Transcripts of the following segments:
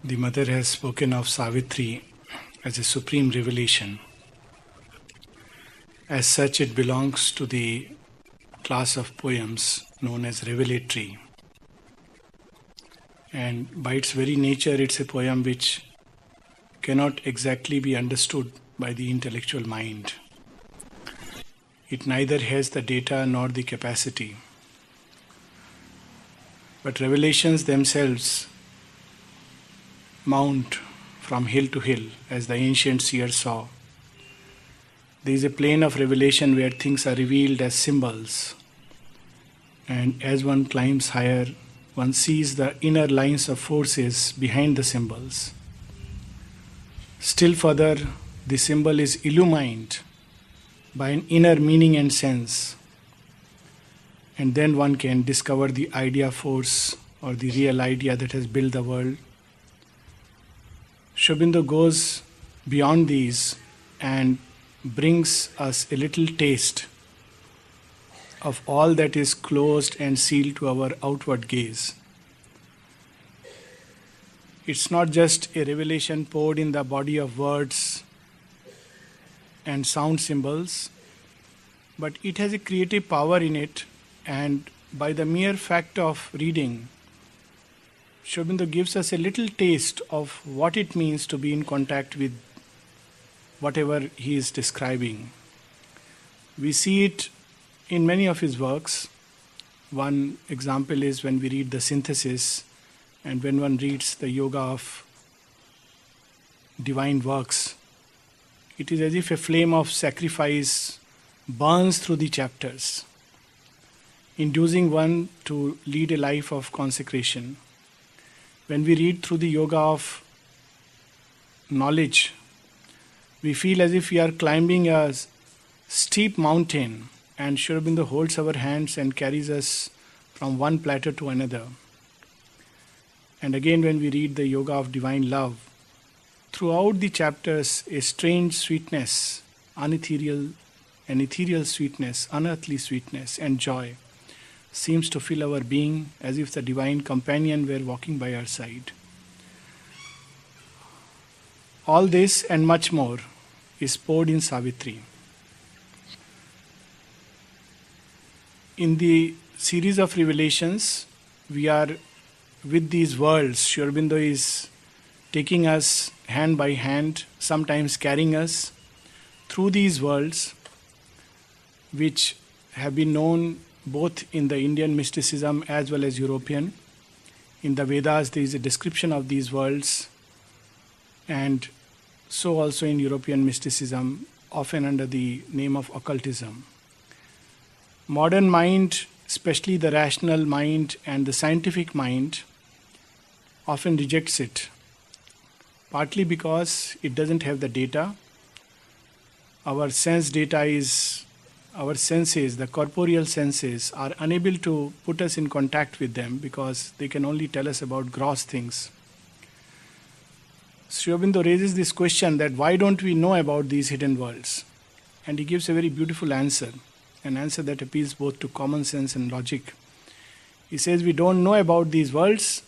The mother has spoken of Savitri as a supreme revelation. As such, it belongs to the class of poems known as revelatory. And by its very nature, it's a poem which cannot exactly be understood by the intellectual mind. It neither has the data nor the capacity. But revelations themselves mount from hill to hill, as the ancient seers saw. There is a plane of revelation where things are revealed as symbols. And as one climbs higher, one sees the inner lines of forces behind the symbols. Still further, the symbol is illumined by an inner meaning and sense. And then one can discover the idea force or the real idea that has built the world. Aurobindo goes beyond these and brings us a little taste of all that is closed and sealed to our outward gaze. It's not just a revelation poured in the body of words and sound symbols, but it has a creative power in it, and by the mere fact of reading, Aurobindo gives us a little taste of what it means to be in contact with whatever he is describing. We see it in many of his works. One example is when we read the Synthesis, and when one reads the Yoga of Divine Works. It is as if a flame of sacrifice burns through the chapters, inducing one to lead a life of consecration. When we read through the Yoga of Knowledge, we feel as if we are climbing a steep mountain, and Aurobindo holds our hands and carries us from one plateau to another. And again, when we read the Yoga of Divine Love, throughout the chapters, a strange sweetness, an ethereal sweetness, unearthly sweetness, and joy seems to fill our being, as if the divine companion were walking by our side. All this and much more is poured in Savitri. In the series of revelations, we are with these worlds. Aurobindo is taking us hand by hand, sometimes carrying us through these worlds, which have been known both in the Indian mysticism as well as European. In the Vedas, there is a description of these worlds, and so also in European mysticism, often under the name of occultism. Modern mind, especially the rational mind and the scientific mind, often rejects it, partly because it doesn't have the data. Our senses, the corporeal senses, are unable to put us in contact with them because they can only tell us about gross things. Aurobindo raises this question that why don't we know about these hidden worlds? And he gives a very beautiful answer, an answer that appeals both to common sense and logic. He says we don't know about these worlds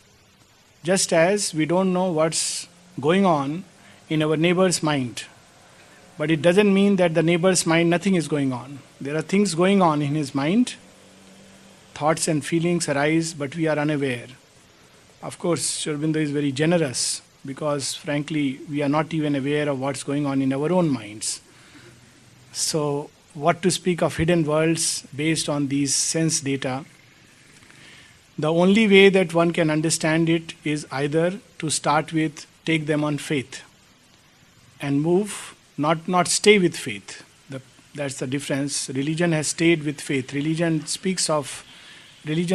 just as we don't know what's going on in our neighbor's mind. But it doesn't mean that the neighbor's mind nothing is going on. There are things going on in his mind. Thoughts and feelings arise, but we are unaware. Of course, Aurobindo is very generous because, frankly, we are not even aware of what's going on in our own minds. So, what to speak of hidden worlds based on these sense data? The only way that one can understand it is either to start with take them on faith and move, not stay with faith. That's the difference. Religion has stayed with faith. Religion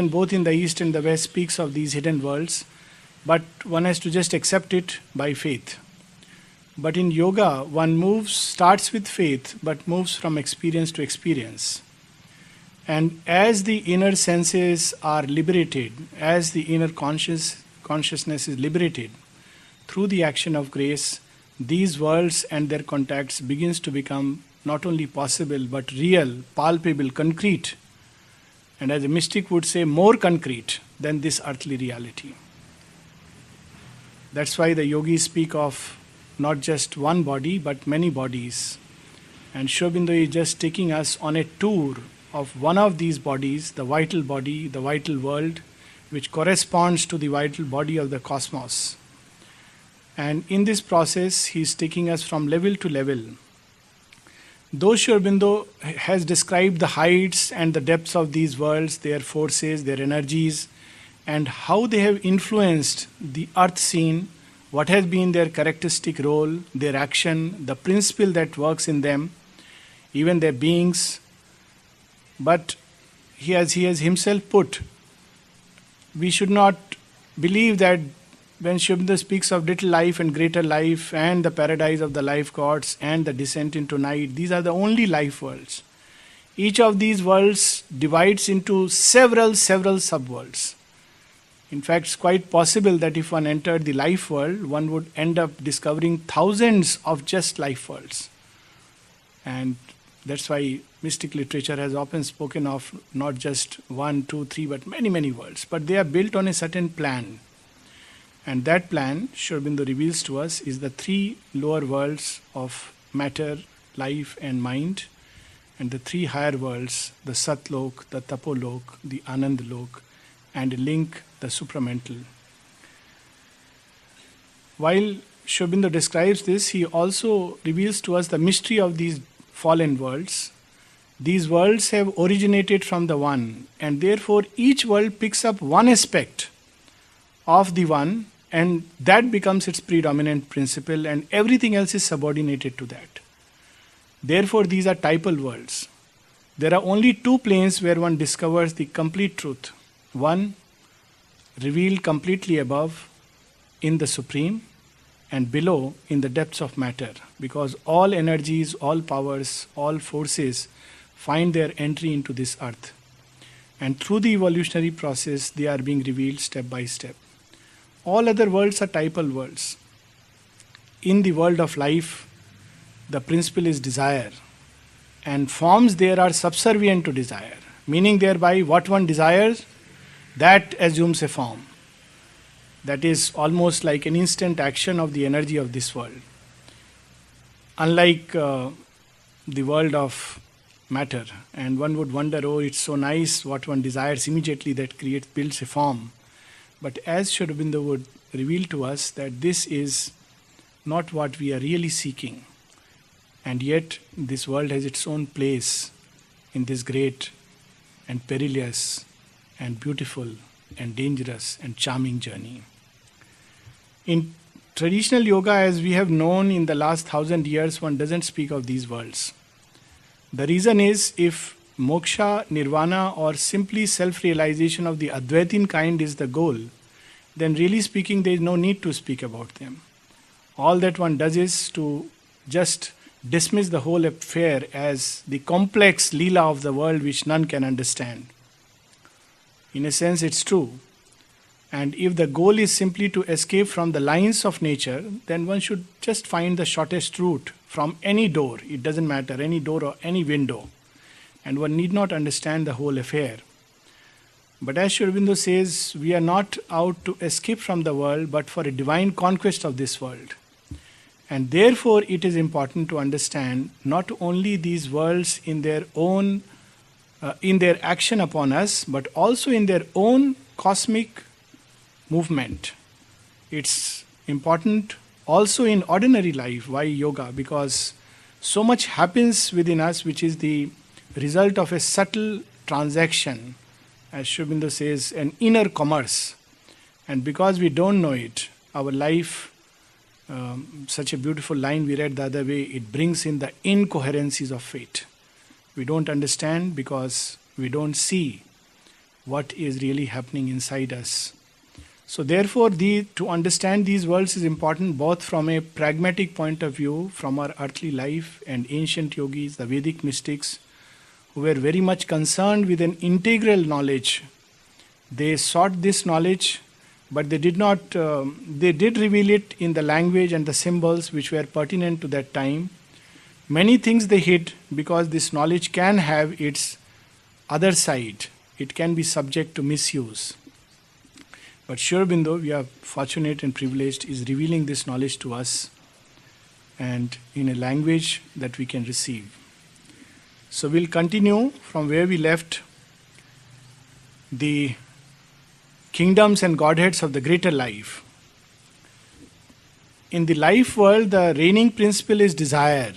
both in the East and the West speaks of these hidden worlds, but one has to just accept it by faith. But in yoga, one starts with faith, but moves from experience to experience. And as the inner senses are liberated, as the inner consciousness is liberated through the action of grace, these worlds and their contacts begins to become not only possible but real, palpable, concrete. And as a mystic would say, more concrete than this earthly reality. That's why the yogis speak of not just one body but many bodies. And Aurobindo is just taking us on a tour of one of these bodies, the vital body, the vital world, which corresponds to the vital body of the cosmos. And in this process, he is taking us from level to level. Though Aurobindo has described the heights and the depths of these worlds, their forces, their energies, and how they have influenced the earth scene, what has been their characteristic role, their action, the principle that works in them, even their beings. But he has himself put, we should not believe that when Aurobindo speaks of little life and greater life and the paradise of the life gods and the descent into night, these are the only life worlds. Each of these worlds divides into several subworlds. In fact, it's quite possible that if one entered the life world, one would end up discovering thousands of just life worlds. And that's why mystic literature has often spoken of not just 1, 2, 3, but many worlds. But they are built on a certain plan. And that plan, Aurobindo reveals to us, is the 3 lower worlds of matter, life and mind, and the 3 higher worlds, the Satlok, the Tapolok, the Anandlok, and a link, the supramental. While Aurobindo describes this, he also reveals to us the mystery of these fallen worlds. These worlds have originated from the one, and therefore each world picks up one aspect of the one, and that becomes its predominant principle, and everything else is subordinated to that. Therefore, these are typal worlds. There are only 2 planes where one discovers the complete truth. One, revealed completely above in the Supreme, and below in the depths of matter, because all energies, all powers, all forces find their entry into this earth. And through the evolutionary process, they are being revealed step by step. All other worlds are typal worlds. In the world of life, the principle is desire, and forms there are subservient to desire, meaning thereby what one desires, that assumes a form. That is almost like an instant action of the energy of this world. Unlike the world of matter, and one would wonder, oh, it's so nice, what one desires immediately that builds a form. But as Aurobindo would reveal to us, that this is not what we are really seeking. And yet this world has its own place in this great and perilous and beautiful and dangerous and charming journey. In traditional yoga, as we have known in the last 1,000 years, one doesn't speak of these worlds. The reason is, if moksha, nirvana, or simply self-realization of the Advaitin kind is the goal, then really speaking there is no need to speak about them. All that one does is to just dismiss the whole affair as the complex leela of the world which none can understand. In a sense, it's true. And if the goal is simply to escape from the lines of nature, then one should just find the shortest route from any door. It doesn't matter, any door or any window. And one need not understand the whole affair. But as Aurobindo says, we are not out to escape from the world, but for a divine conquest of this world. And therefore it is important to understand not only these worlds in their own, in their action upon us, but also in their own cosmic movement. It's important also in ordinary life. Why yoga? Because so much happens within us which is the result of a subtle transaction, as Aurobindo says, an inner commerce. And because we don't know it, our life, such a beautiful line we read the other way, it brings in the incoherencies of fate. We don't understand because we don't see what is really happening inside us. So therefore, to understand these worlds is important both from a pragmatic point of view, from our earthly life, and ancient yogis, the Vedic mystics, who were very much concerned with an integral knowledge. They sought this knowledge, but they did reveal it in the language and the symbols which were pertinent to that time. Many things they hid because this knowledge can have its other side. It can be subject to misuse. But Sri Aurobindo, we are fortunate and privileged, is revealing this knowledge to us and in a language that we can receive. So we'll continue from where we left, the kingdoms and godheads of the greater life. In the life world, the reigning principle is desire,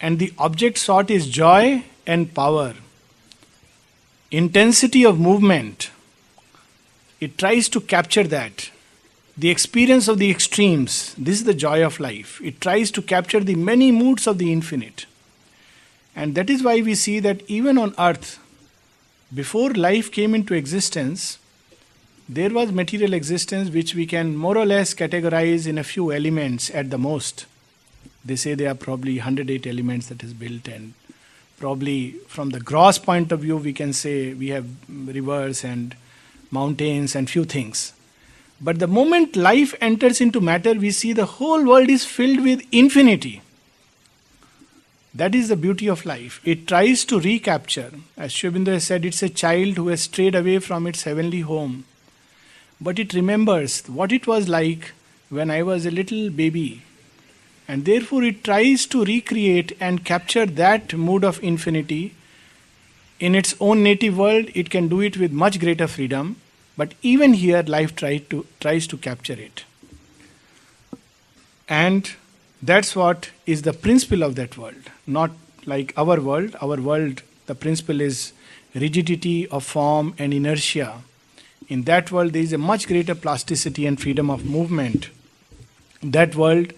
and the object sought is joy and power. Intensity of movement, it tries to capture that. The experience of the extremes, this is the joy of life. It tries to capture the many moods of the infinite. And that is why we see that even on earth, before life came into existence, there was material existence which we can more or less categorize in a few elements at the most. They say there are probably 108 elements that is built, and probably from the gross point of view we can say we have rivers and mountains and few things. But the moment life enters into matter, we see the whole world is filled with infinity. That is the beauty of life. It tries to recapture. As Sri Aurobindo has said, it's a child who has strayed away from its heavenly home. But it remembers what it was like when I was a little baby. And therefore it tries to recreate and capture that mood of infinity. In its own native world, it can do it with much greater freedom. But even here, life tries to capture it. And that's what is the principle of that world. Not like our world. Our world, the principle is rigidity of form and inertia. In that world, there is a much greater plasticity and freedom of movement. That world,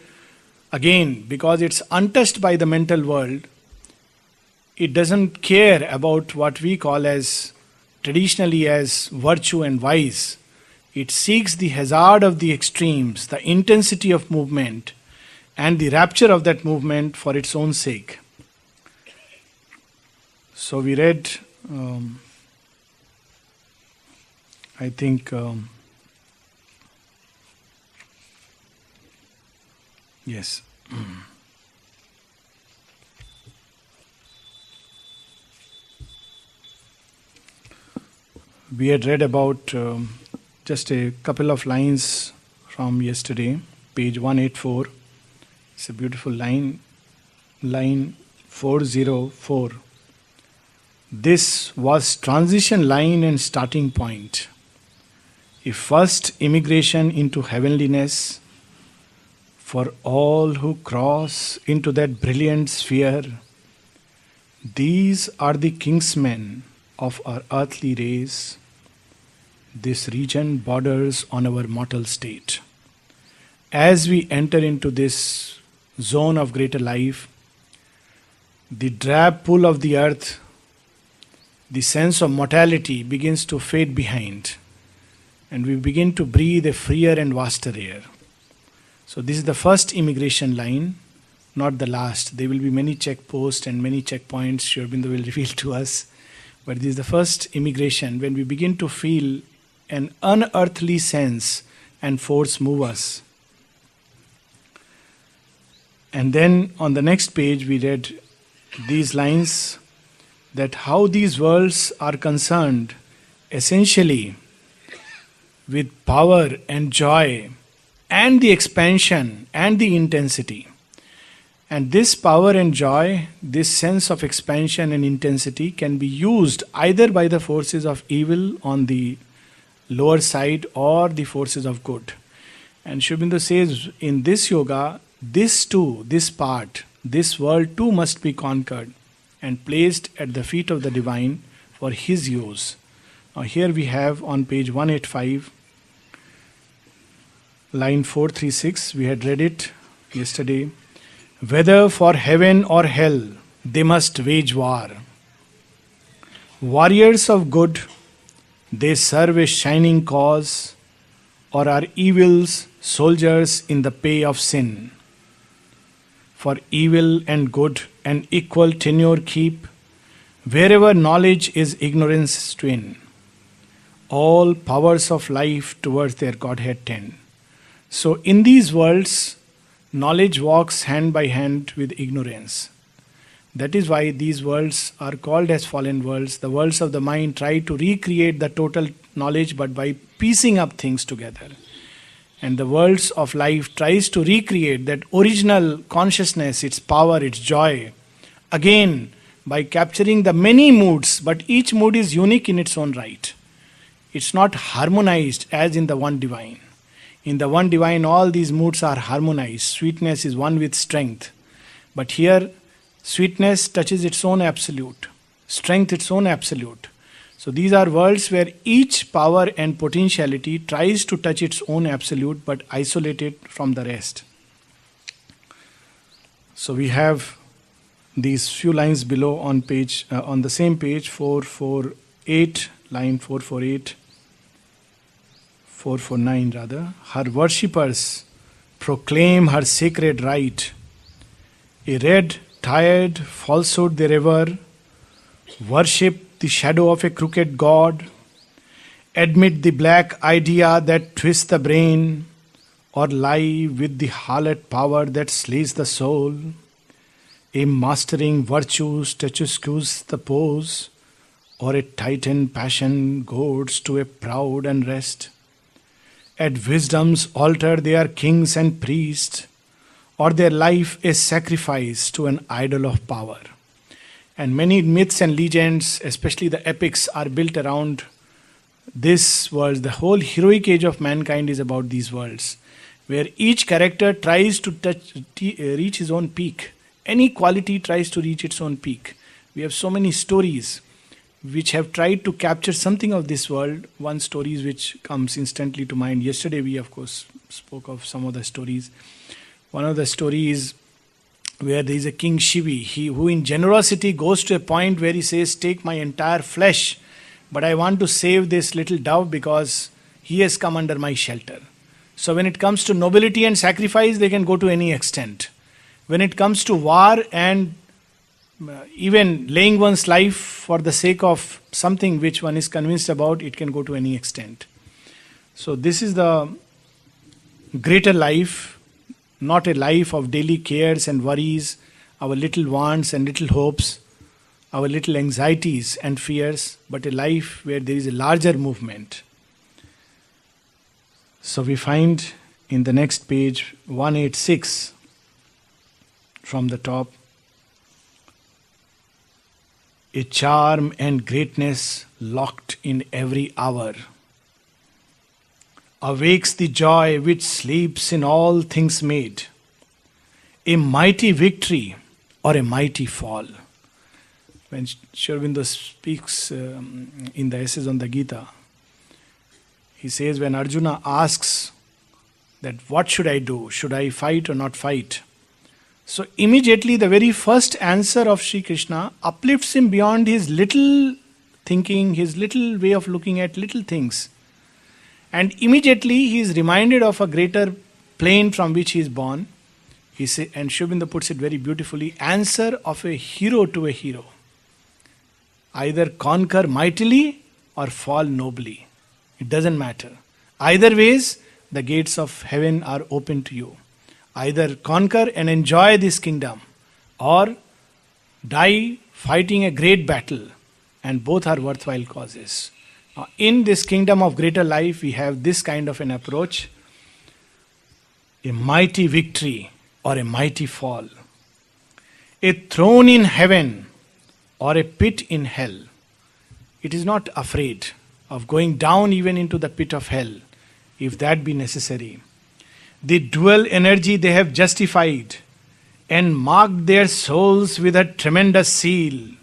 again, because it's untouched by the mental world, it doesn't care about what we call as traditionally as virtue and vice. It seeks the hazard of the extremes, the intensity of movement, and the rapture of that movement for its own sake. So we read, I think, yes. We had read about just a couple of lines from yesterday, page 184. It's a beautiful line, line 404. This was transition line and starting point. A first immigration into heavenliness for all who cross into that brilliant sphere. These are the kingsmen of our earthly race. This region borders on our mortal state. As we enter into this zone of greater life, the drab pull of the earth, the sense of mortality begins to fade behind, and we begin to breathe a freer and vaster air. So this is the first immigration line, not the last. There will be many checkposts and many checkpoints Sri Aurobindo will reveal to us. But this is the first immigration when we begin to feel an unearthly sense and force move us. And then on the next page we read these lines, that how these worlds are concerned essentially with power and joy and the expansion and the intensity. And this power and joy, this sense of expansion and intensity can be used either by the forces of evil on the lower side or the forces of good. And Sri Aurobindo says in this yoga, this too, this part, this world too must be conquered and placed at the feet of the divine for his use. Now here we have on page 185, line 436, we had read it yesterday. Whether for heaven or hell, they must wage war. Warriors of good, they serve a shining cause, or are evil's soldiers in the pay of sin. For evil and good an equal tenure keep, wherever knowledge is ignorance's twin. All powers of life towards their Godhead tend. So in these worlds, knowledge walks hand by hand with ignorance. That is why these worlds are called as fallen worlds. The worlds of the mind try to recreate the total knowledge, but by piecing up things together. And the worlds of life tries to recreate that original consciousness, its power, its joy, again by capturing the many moods, but each mood is unique in its own right. It's not harmonized as in the one divine. In the one divine, all these moods are harmonized. Sweetness is one with strength. But here, sweetness touches its own absolute, strength its own absolute. So these are worlds where each power and potentiality tries to touch its own absolute but isolate it from the rest. So we have these few lines below on on the same page, 448, line 448, 449 rather. Her worshippers proclaim her sacred right. A red, tired falsehood they revere, worship the shadow of a crooked god, admit the black idea that twists the brain, or lie with the harlot power that slays the soul. A mastering virtue statuesques the pose, or a titan passion goads to a proud unrest. At wisdom's altar they are kings and priests, or their life is sacrifice to an idol of power. And many myths and legends, especially the epics, are built around this world. The whole heroic age of mankind is about these worlds, where each character tries to reach his own peak. Any quality tries to reach its own peak. We have so many stories which have tried to capture something of this world. One story which comes instantly to mind. Yesterday we of course spoke of some of the stories. One of the stories where there is a king Shivi, who in generosity goes to a point where he says, take my entire flesh, but I want to save this little dove because he has come under my shelter. So when it comes to nobility and sacrifice, they can go to any extent. When it comes to war and even laying one's life for the sake of something which one is convinced about, it can go to any extent. So this is the greater life, not a life of daily cares and worries, our little wants and little hopes, our little anxieties and fears, but a life where there is a larger movement. So we find in the next page 186 from the top, a charm and greatness locked in every hour awakes the joy which sleeps in all things made, a mighty victory or a mighty fall. When Sri Aurobindo speaks in the essays on the Gita, he says when Arjuna asks that what should I do, should I fight or not fight? So immediately the very first answer of Sri Krishna uplifts him beyond his little thinking, his little way of looking at little things. And immediately he is reminded of a greater plane from which he is born. And Sri Aurobindo puts it very beautifully, answer of a hero to a hero. Either conquer mightily or fall nobly. It doesn't matter. Either ways, the gates of heaven are open to you. Either conquer and enjoy this kingdom, or die fighting a great battle, and both are worthwhile causes. In this kingdom of greater life, we have this kind of an approach, a mighty victory or a mighty fall, a throne in heaven or a pit in hell. It is not afraid of going down even into the pit of hell, if that be necessary. The dual energy they have justified and marked their souls with a tremendous seal.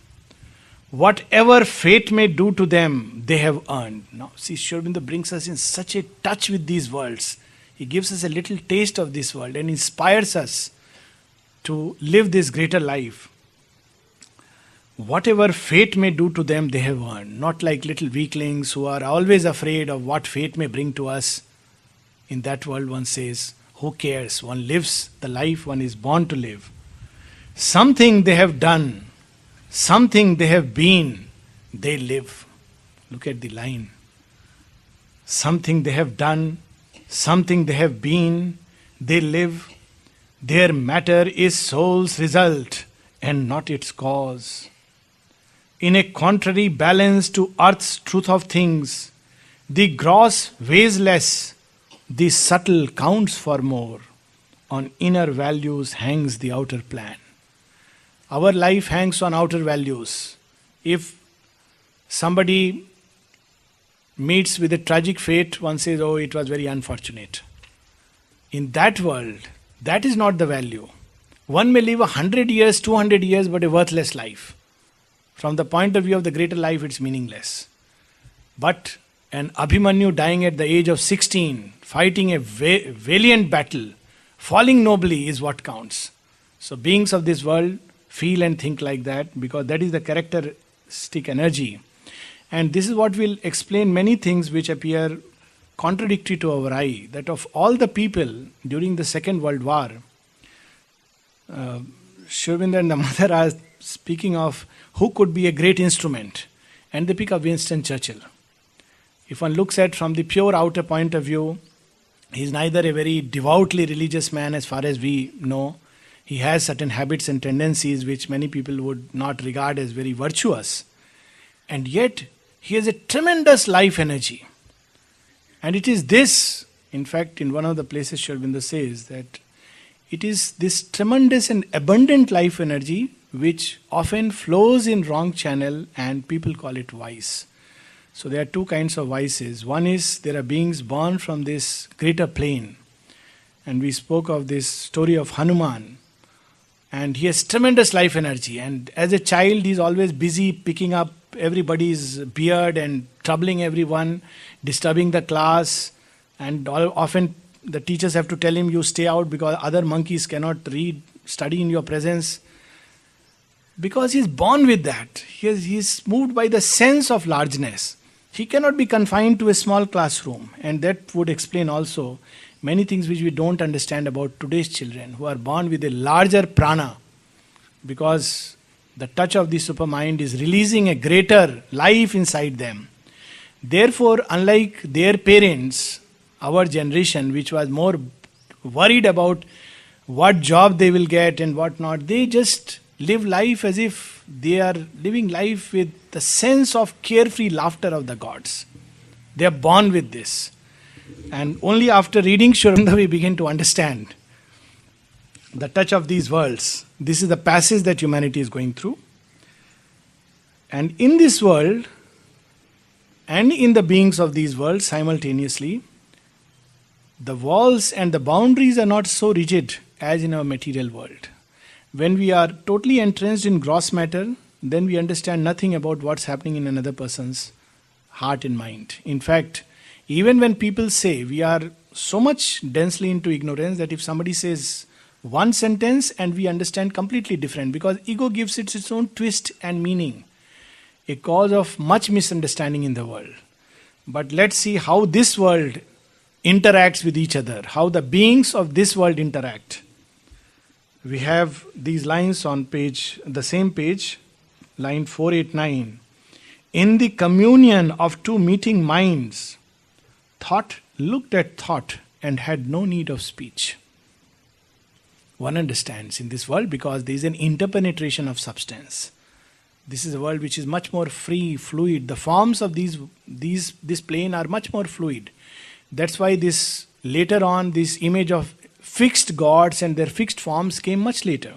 Whatever fate may do to them, they have earned. Now, see, Sri Aurobindo brings us in such a touch with these worlds. He gives us a little taste of this world and inspires us to live this greater life. Whatever fate may do to them, they have earned. Not like little weaklings who are always afraid of what fate may bring to us. In that world, one says, who cares? One lives the life one is born to live. Something they have done, something they have been, they live. Look at the line. Something they have done, something they have been, they live. Their matter is soul's result, and not its cause. In a contrary balance to earth's truth of things, the gross weighs less, the subtle counts for more. On inner values hangs the outer plan. Our life hangs on outer values. If somebody meets with a tragic fate, one says, oh, it was very unfortunate. In that world, that is not the value. One may live 100 years, 200 years, but a worthless life. From the point of view of the greater life, it's meaningless. But an Abhimanyu dying at the age of 16, fighting a valiant battle, falling nobly is what counts. So beings of this world feel and think like that, because that is the characteristic energy. And this is what will explain many things which appear contradictory to our eye. That of all the people during the Second World War, Aurobindo and the mother are speaking of who could be a great instrument, and they pick up Winston Churchill. If one looks at from the pure outer point of view, he is neither a very devoutly religious man as far as we know. He has certain habits and tendencies which many people would not regard as very virtuous. And yet, he has a tremendous life energy. And it is this, in fact, in one of the places Aurobindo says that it is this tremendous and abundant life energy which often flows in wrong channel and people call it vice. So there are two kinds of vices. One is there are beings born from this greater plane. And we spoke of this story of Hanuman. And he has tremendous life energy. And as a child, he is always busy picking up everybody's beard and troubling everyone, disturbing the class. And often the teachers have to tell him, you stay out because other monkeys cannot study in your presence. Because he is born with that. He is moved by the sense of largeness. He cannot be confined to a small classroom. And that would explain also many things which we don't understand about today's children who are born with a larger prana. Because the touch of the supermind is releasing a greater life inside them. Therefore, unlike their parents, our generation, which was more worried about what job they will get and what not, they just live life as if they are living life with the sense of carefree laughter of the gods. They are born with this. And only after reading Aurobindo we begin to understand the touch of these worlds. This is the passage that humanity is going through. And in this world, and in the beings of these worlds simultaneously, the walls and the boundaries are not so rigid as in our material world. When we are totally entrenched in gross matter, then we understand nothing about what's happening in another person's heart and mind. In fact, even when people say we are so much densely into ignorance that if somebody says one sentence and we understand completely different, because ego gives it its own twist and meaning, a cause of much misunderstanding in the world. But let's see how this world interacts with each other, how the beings of this world interact. We have these lines on the same page, line 489. In the communion of two meeting minds, thought looked at thought and had no need of speech. One understands in this world because there is an interpenetration of substance. This is a world which is much more free, fluid. The forms of this plane are much more fluid. That's why this later on, this image of fixed gods and their fixed forms came much later.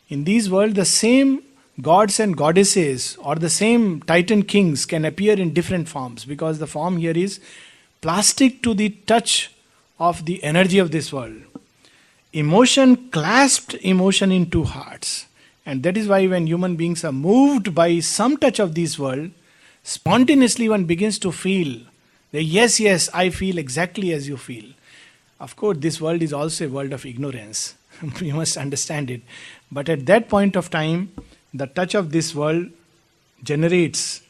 In these world, the same gods and goddesses or the same titan kings can appear in different forms because the form here is plastic to the touch of the energy of this world. Emotion clasped emotion in two hearts. And that is why when human beings are moved by some touch of this world, spontaneously one begins to feel that yes, I feel exactly as you feel. Of course, this world is also a world of ignorance. We must understand it. But at that point of time, the touch of this world generates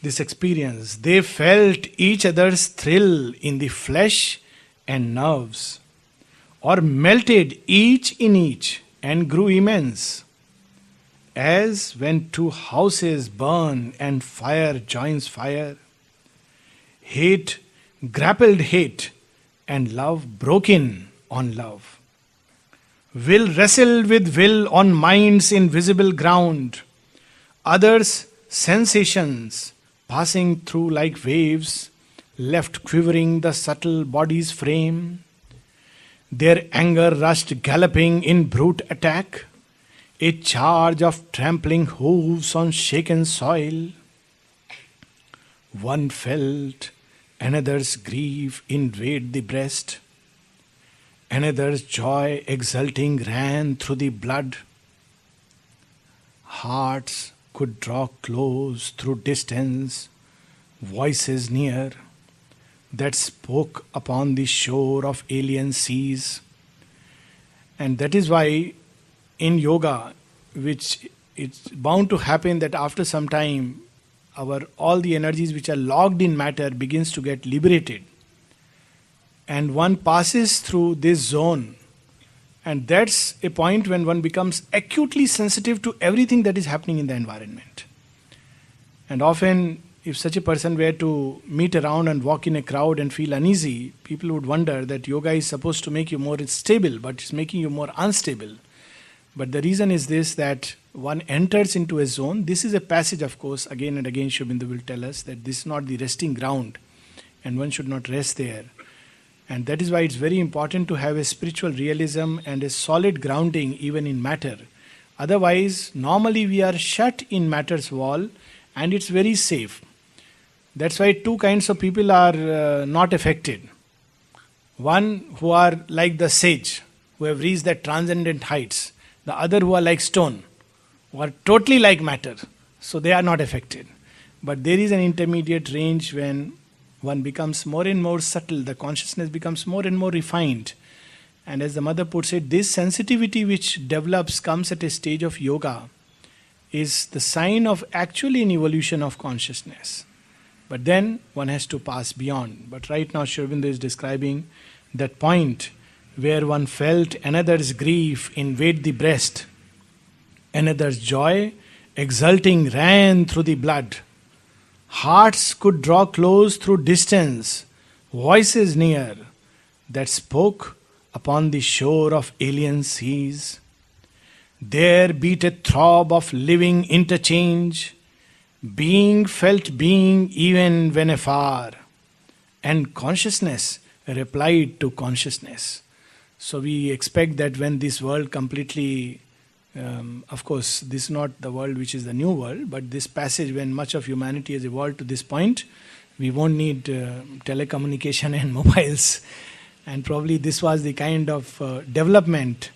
this experience. They felt each other's thrill in the flesh and nerves, or melted each in each and grew immense. As when two houses burn and fire joins fire, hate grappled hate, and love broke in on love. Will wrestle with will on mind's invisible ground. Others, sensations, passing through like waves, left quivering the subtle body's frame. Their anger rushed galloping in brute attack, a charge of trampling hooves on shaken soil. One felt another's grief invade the breast, another's joy exulting ran through the blood. Hearts could draw close through distance, voices near, that spoke upon the shore of alien seas. And that is why in yoga, which it's bound to happen that after some time, our all the energies which are locked in matter begins to get liberated. And one passes through this zone. And that's a point when one becomes acutely sensitive to everything that is happening in the environment. And often, if such a person were to meet around and walk in a crowd and feel uneasy, people would wonder that yoga is supposed to make you more stable, but it's making you more unstable. But the reason is this, that one enters into a zone. This is a passage, of course, again and again Aurobindo will tell us that this is not the resting ground and one should not rest there. And that is why it's very important to have a spiritual realism and a solid grounding even in matter. Otherwise, normally we are shut in matter's wall and it's very safe. That's why two kinds of people are not affected. One who are like the sage, who have reached that transcendent heights. The other who are like stone, who are totally like matter. So they are not affected. But there is an intermediate range when one becomes more and more subtle, the consciousness becomes more and more refined. And as the mother puts it, this sensitivity which develops, comes at a stage of yoga, is the sign of actually an evolution of consciousness. But then one has to pass beyond. But right now Aurobindo is describing that point where one felt another's grief invade the breast, another's joy exulting ran through the blood. Hearts could draw close through distance, voices near, that spoke upon the shore of alien seas. There beat a throb of living interchange. Being felt being even when afar, and consciousness replied to consciousness. So we expect that when this world completely, of course, this is not the world which is the new world, but this passage, when much of humanity has evolved to this point, we won't need telecommunication and mobiles. And probably this was the kind of development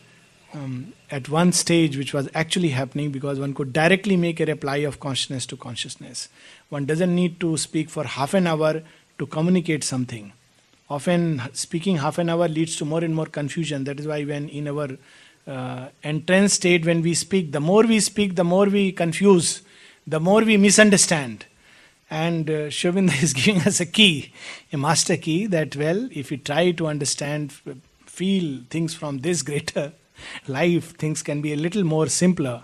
at one stage which was actually happening, because one could directly make a reply of consciousness to consciousness. One doesn't need to speak for half an hour to communicate something. Often speaking half an hour leads to more and more confusion. That is why when in our entrance state, when we speak, the more we confuse, the more we misunderstand. And Aurobindo is giving us a key, a master key, that well, if we try to understand, feel things from this greater life, things can be a little more simpler.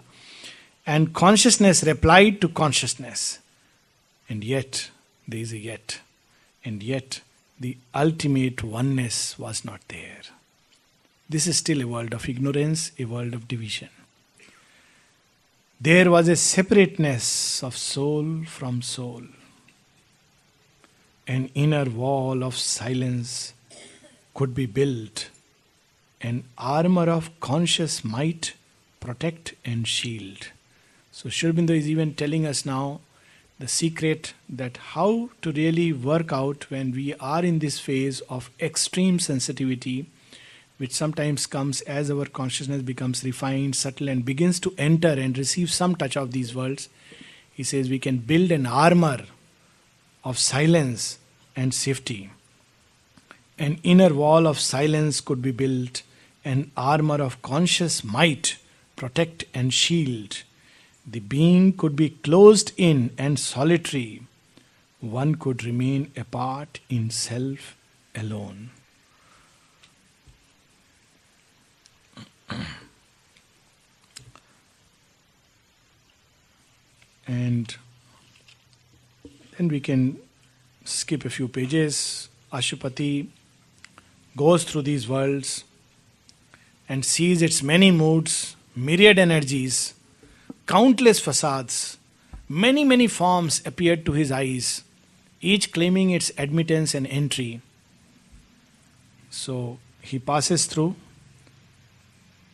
And consciousness replied to consciousness. And yet, there is a yet. And yet, the ultimate oneness was not there. This is still a world of ignorance, a world of division. There was a separateness of soul from soul. An inner wall of silence could be built. An armor of conscious might protect and shield. So Aurobindo is even telling us now the secret that how to really work out when we are in this phase of extreme sensitivity, which sometimes comes as our consciousness becomes refined, subtle, and begins to enter and receive some touch of these worlds. He says we can build an armor of silence and safety. An inner wall of silence could be built, an armor of conscious might protect and shield. The being could be closed in and solitary. One could remain apart in self alone. And then we can skip a few pages. Ashupati goes through these worlds and sees its many moods, myriad energies, countless facades, many forms appeared to his eyes, each claiming its admittance and entry. So he passes through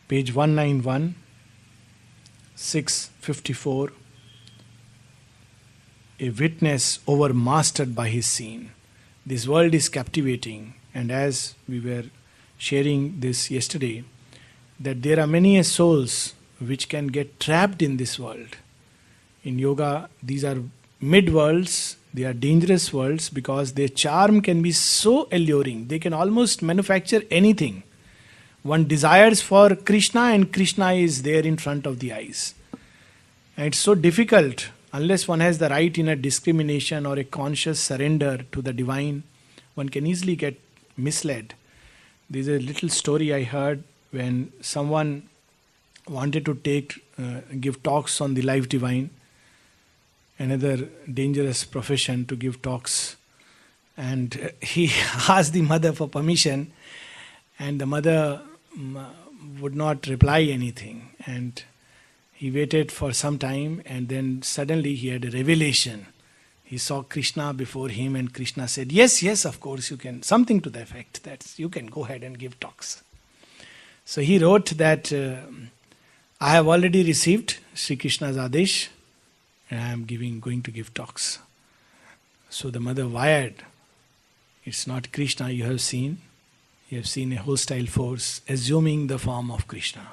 page 191, 654, a witness overmastered by his scene. This world is captivating, and as we were sharing this yesterday, that there are many souls which can get trapped in this world. In yoga, these are mid-worlds, they are dangerous worlds because their charm can be so alluring, they can almost manufacture anything. One desires for Krishna and Krishna is there in front of the eyes. And it's so difficult unless one has the right inner discrimination or a conscious surrender to the divine, one can easily get misled. There's a little story I heard when someone wanted to give talks on the life divine, another dangerous profession to give talks. And he asked the mother for permission, and the mother would not reply anything. And he waited for some time, and then suddenly he had a revelation. He saw Krishna before him, and Krishna said, yes, of course you can. Something to the effect that you can go ahead and give talks. So he wrote that, I have already received Sri Krishna's Adesh, and I am going to give talks. So the mother wired, it's not Krishna you have seen. You have seen a hostile force assuming the form of Krishna.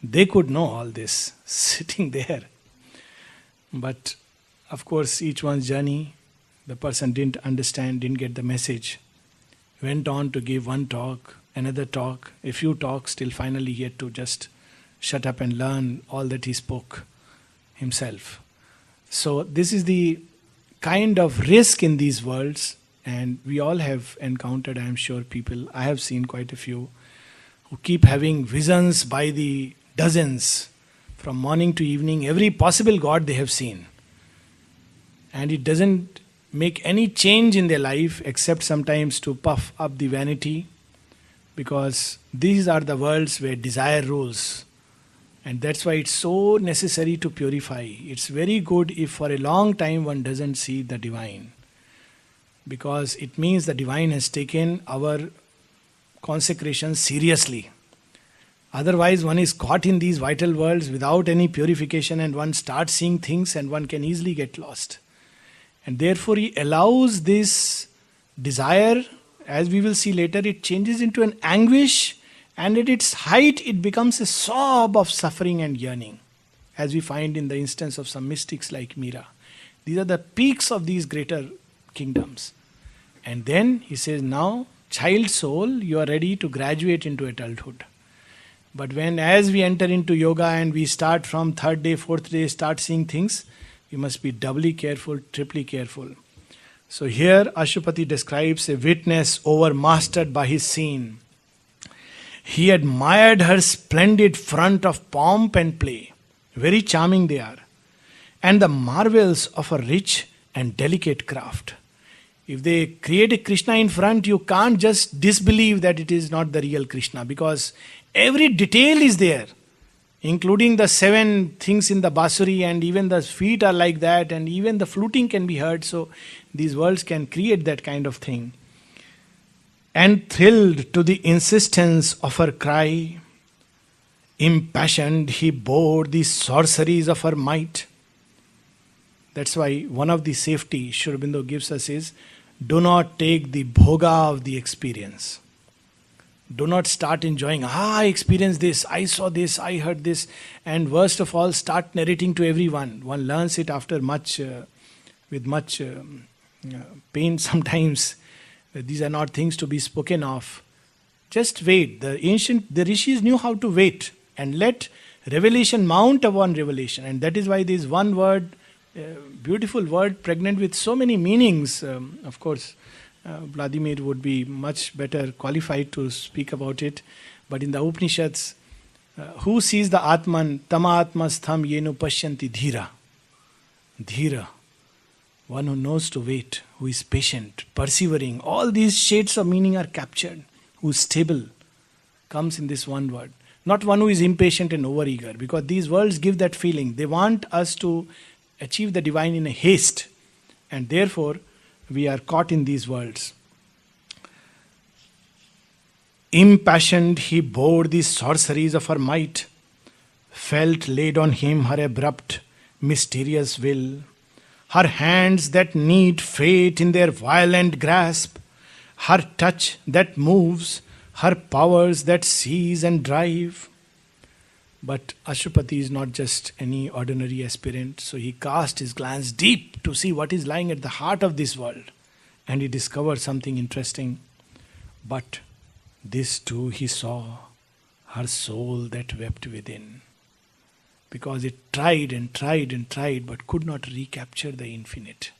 They could know all this sitting there. But of course, each one's journey, the person didn't understand, didn't get the message. Went on to give one talk, another talk, a few talks, till finally he had to just shut up and learn all that he spoke himself. So this is the kind of risk in these worlds, and we all have encountered, I am sure, people, I have seen quite a few, who keep having visions by the dozens, from morning to evening, every possible god they have seen. And it doesn't make any change in their life except sometimes to puff up the vanity, because these are the worlds where desire rules. And that's why it's so necessary to purify. It's very good if for a long time one doesn't see the divine, because it means the divine has taken our consecration seriously. Otherwise, one is caught in these vital worlds without any purification, and one starts seeing things and one can easily get lost. And therefore he allows this desire, as we will see later, it changes into an anguish, and at its height it becomes a sob of suffering and yearning, as we find in the instance of some mystics like Mira. These are the peaks of these greater kingdoms. And then he says, now, child soul, you are ready to graduate into adulthood. But as we enter into yoga and we start from third day, fourth day, start seeing things, we must be doubly careful, triply careful. So here Ashupati describes a witness overmastered by his scene. He admired her splendid front of pomp and play. Very charming they are. And the marvels of a rich and delicate craft. If they create a Krishna in front, you can't just disbelieve that it is not the real Krishna, because every detail is there, including the 7 things in the basuri, and even the feet are like that, and even the fluting can be heard. So these worlds can create that kind of thing. And thrilled to the insistence of her cry, impassioned he bore the sorceries of her might. That's why one of the safety Sri Aurobindo gives us is, do not take the bhoga of the experience. Do not start enjoying, I experienced this, I saw this, I heard this, and worst of all, start narrating to everyone. One learns it after with much pain sometimes. These are not things to be spoken of. Just wait. The rishis knew how to wait and let revelation mount upon revelation. And that is why this one word, beautiful word, pregnant with so many meanings. Of course, Vladimir would be much better qualified to speak about it. But in the Upanishads, who sees the Atman? Tama Atmastham yenu pashyanti dhira. Dhira. One who knows to wait, who is patient, persevering. All these shades of meaning are captured. Who is stable, comes in this one word. Not one who is impatient and overeager, because these words give that feeling. They want us to achieve the divine in a haste, and therefore we are caught in these words. Impassioned he bore the sorceries of her might, felt laid on him her abrupt, mysterious will, her hands that need fate in their violent grasp, her touch that moves, her powers that seize and drive. But Ashwapati is not just any ordinary aspirant, so he cast his glance deep to see what is lying at the heart of this world, and he discovered something interesting. But this too he saw, her soul that wept within, because it tried and tried and tried but could not recapture the infinite.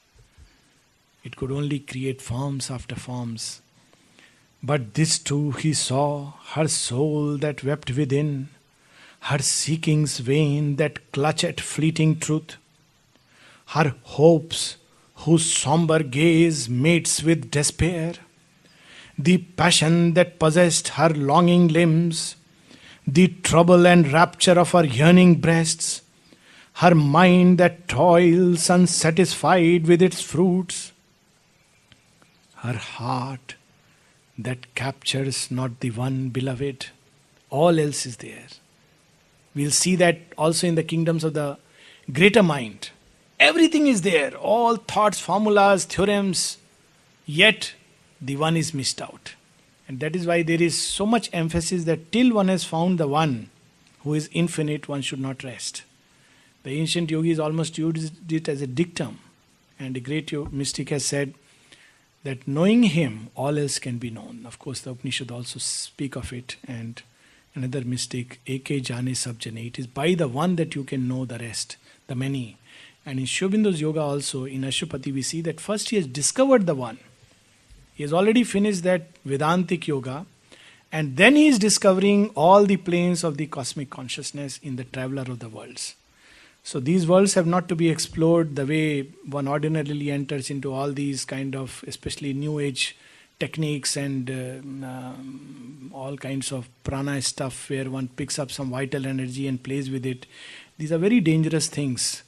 It could only create forms after forms. But this too he saw, her soul that wept within, her seekings vain that clutch at fleeting truth, her hopes whose somber gaze mates with despair, the passion that possessed her longing limbs, the trouble and rapture of her yearning breasts, her mind that toils unsatisfied with its fruits, her heart that captures not the one beloved. All else is there. We'll see that also in the kingdoms of the greater mind. Everything is there, all thoughts, formulas, theorems, yet the one is missed out. And that is why there is so much emphasis that till one has found the one who is infinite, one should not rest. The ancient yogis almost used it as a dictum. And a great mystic has said that knowing him, all else can be known. Of course, the Upanishad also speak of it. And another mystic, Eke Jane Sab Jane. It is by the one that you can know the rest, the many. And in Aurovind's yoga also, in Ashwapati, we see that first he has discovered the one. He has already finished that Vedantic yoga, and then he is discovering all the planes of the cosmic consciousness in the traveler of the worlds. So these worlds have not to be explored the way one ordinarily enters into all these kind of, especially new age techniques and all kinds of prana stuff where one picks up some vital energy and plays with it. These are very dangerous things,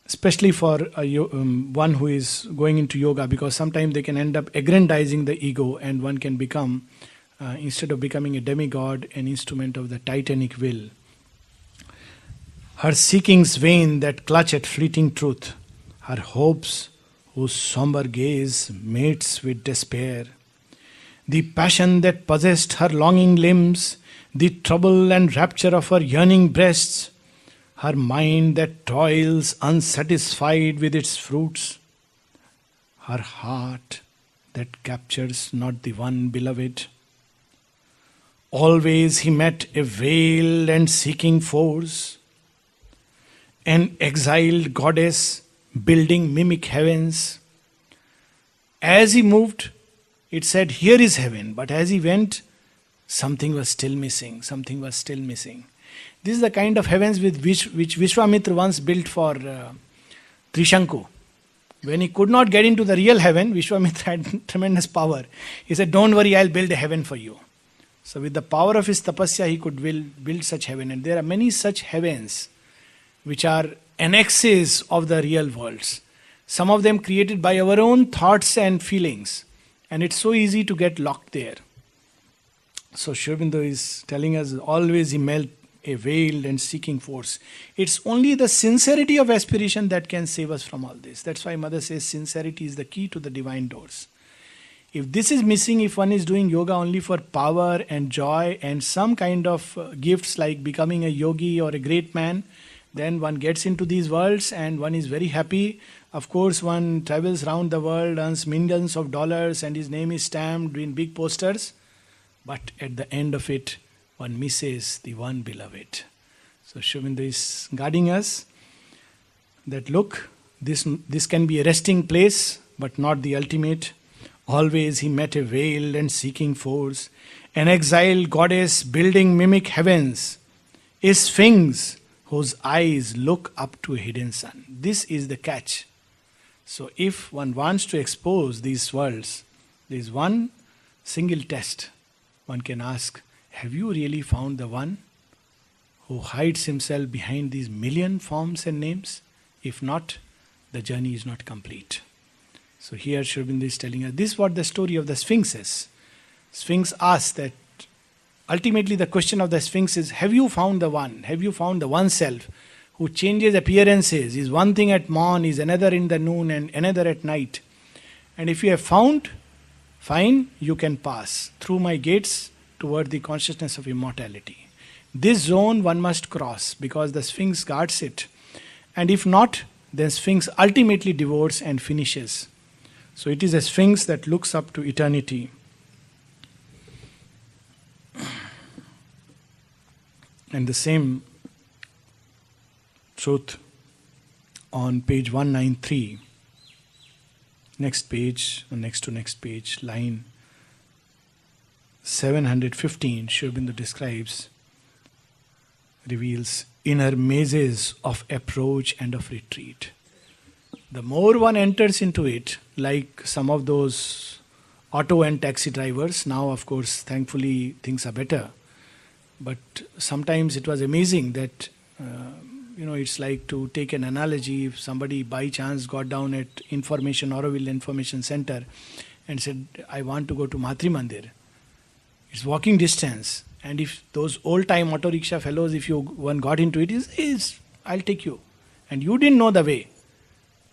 especially for one who is going into yoga, because sometimes they can end up aggrandizing the ego, and one can become, instead of becoming a demigod, an instrument of the titanic will. Her seekings vain that clutch at fleeting truth, her hopes whose somber gaze mates with despair, the passion that possessed her longing limbs, the trouble and rapture of her yearning breasts, her mind that toils unsatisfied with its fruits, her heart that captures not the one beloved. Always he met a veiled and seeking force, an exiled goddess building mimic heavens. As he moved, it said, here is heaven. But as he went, something was still missing. Something was still missing. This is the kind of heavens with which Vishwamitra once built for Trishanku. When he could not get into the real heaven, Vishwamitra had tremendous power. He said, don't worry, I'll build a heaven for you. So with the power of his tapasya, he could build such heaven. And there are many such heavens which are annexes of the real worlds. Some of them created by our own thoughts and feelings. And it's so easy to get locked there. So Aurobindo is telling us, always he met a veiled and seeking force. It's only the sincerity of aspiration that can save us from all this. That's why Mother says sincerity is the key to the divine doors. If this is missing, if one is doing yoga only for power and joy and some kind of gifts like becoming a yogi or a great man, then one gets into these worlds and one is very happy. Of course, one travels around the world, earns millions of dollars, and his name is stamped in big posters. But at the end of it, one misses the one beloved. So Aurobindo is guarding us that look, this can be a resting place, but not the ultimate. Always he met a veiled and seeking force, an exiled goddess building mimic heavens, a sphinx whose eyes look up to a hidden sun. This is the catch. So if one wants to expose these worlds, there is one single test one can ask. have you really found the one who hides himself behind these million forms and names? If not, the journey is not complete. So here Sri Aurobindo is telling us, this is what the story of the Sphinx is. Sphinx asks that, ultimately the question of the Sphinx is, have you found the one? Have you found the one self who changes appearances, is one thing at morn, is another in the noon and another at night? And if you have found, fine, you can pass through my gates toward the consciousness of immortality. This zone one must cross because the Sphinx guards it. And if not, then Sphinx ultimately devours and finishes. So it is a Sphinx that looks up to eternity. And the same truth on page 193, next page, or next to next page, line 715, Sri Aurobindo describes, reveals inner mazes of approach and of retreat. The more one enters into it, like some of those auto and taxi drivers, now of course thankfully things are better, but sometimes it was amazing that it's like, to take an analogy, if somebody by chance got down at Auroville Information Center and said, I want to go to Matri Mandir. It's walking distance. And if those old time auto rickshaw fellows, if one got into it, is I'll take you. And you didn't know the way.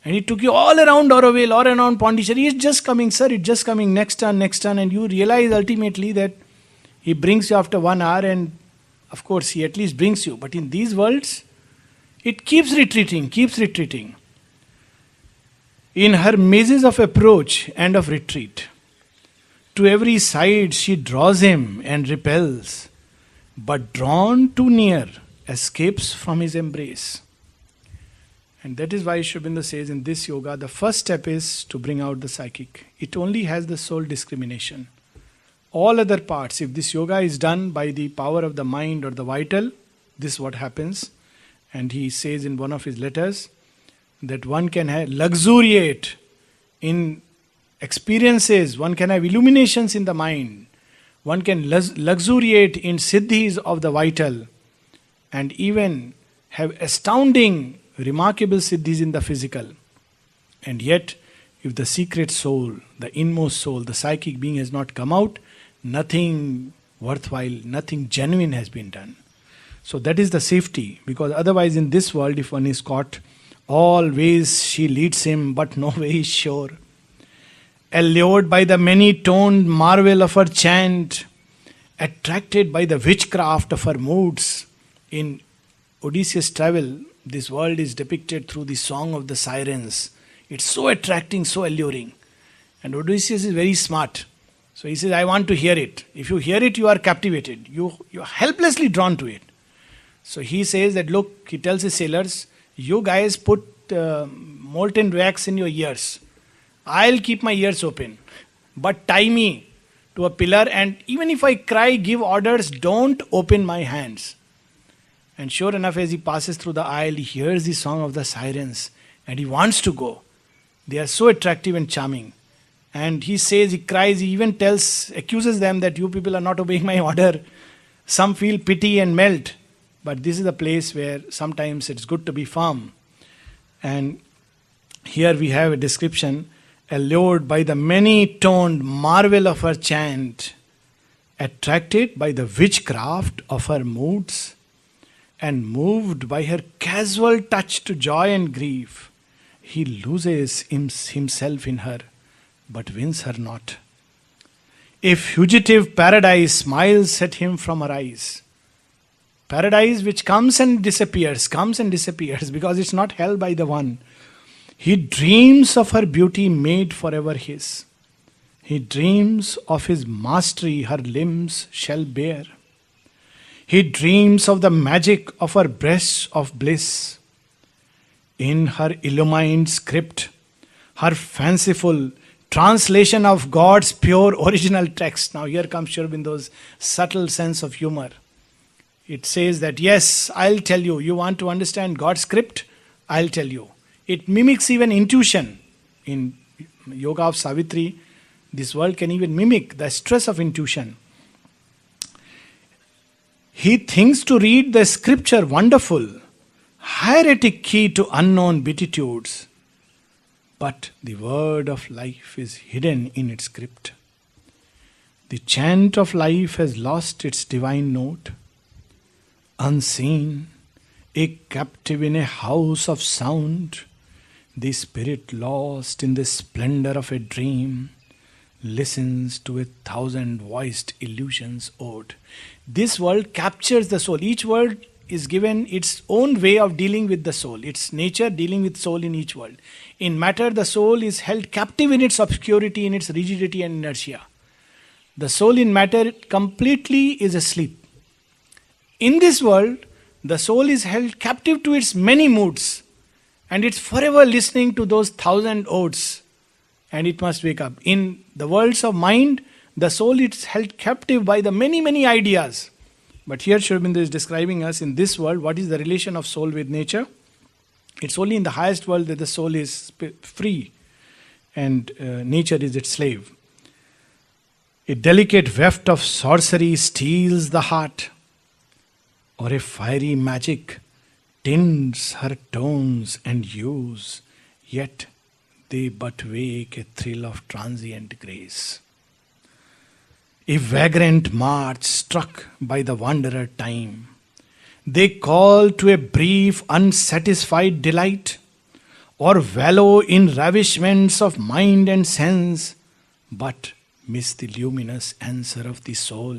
And he took you all around Auroville, all around Pondicherry. It's just coming, sir, it's just coming, next turn. And you realize ultimately that he brings you after 1 hour, and of course he at least brings you. But in these worlds, it keeps retreating. In her mazes of approach and of retreat, to every side she draws him and repels, but drawn too near, escapes from his embrace. And that is why Sri Aurobindo says in this yoga, the first step is to bring out the psychic. It only has the soul discrimination. All other parts, if this yoga is done by the power of the mind or the vital, this is what happens. And he says in one of his letters that one can luxuriate in experiences, one can have illuminations in the mind, one can luxuriate in siddhis of the vital, and even have astounding, remarkable siddhis in the physical. And yet, if the secret soul, the inmost soul, the psychic being has not come out, nothing worthwhile, nothing genuine has been done. So that is the safety, because otherwise in this world, if one is caught, all ways she leads him, but no way is sure. Allured by the many-toned marvel of her chant, attracted by the witchcraft of her moods. In Odysseus' travel, this world is depicted through the song of the sirens. It's so attracting, so alluring. And Odysseus is very smart. So he says, I want to hear it. If you hear it, you are captivated. You're helplessly drawn to it. So he says that, look, he tells his sailors, you guys put molten wax in your ears. I'll keep my ears open. But tie me to a pillar, and even if I cry, give orders, don't open my hands. And sure enough, as he passes through the aisle, he hears the song of the sirens and he wants to go. They are so attractive and charming. And he says, he cries, he even accuses them that you people are not obeying my order. Some feel pity and melt. But this is a place where sometimes it's good to be firm. And here we have a description, allured by the many-toned marvel of her chant, attracted by the witchcraft of her moods, and moved by her casual touch to joy and grief, he loses himself in her, but wins her not. A fugitive paradise smiles at him from her eyes. Paradise which comes and disappears because it's not held by the one. He dreams of her beauty made forever his. He dreams of his mastery her limbs shall bear. He dreams of the magic of her breasts of bliss. In her illumined script, her fanciful translation of God's pure original text. Now here comes Sri Aurobindo's subtle sense of humor. It says that, yes, I'll tell you. You want to understand God's script? I'll tell you. It mimics even intuition. In Yoga of Savitri, this world can even mimic the stress of intuition. He thinks to read the scripture wonderful, hieratic key to unknown beatitudes. But the word of life is hidden in its script. The chant of life has lost its divine note. Unseen, a captive in a house of sound, the spirit lost in the splendor of a dream listens to 1,000-voiced illusions ode. This world captures the soul. Each world is given its own way of dealing with the soul, its nature dealing with soul in each world. In matter, the soul is held captive in its obscurity, in its rigidity and inertia. The soul in matter completely is asleep. In this world, the soul is held captive to its many moods, and it's forever listening to those 1,000 odes, and it must wake up. In the worlds of mind, the soul is held captive by the many, many ideas. But here Aurobindo is describing us in this world, what is the relation of soul with nature. It's only in the highest world that the soul is free and nature is its slave. A delicate weft of sorcery steals the heart, or a fiery magic tints her tones and hues, yet they but wake a thrill of transient grace. A vagrant march struck by the wanderer time, they call to a brief unsatisfied delight, or wallow in ravishments of mind and sense, but miss the luminous answer of the soul.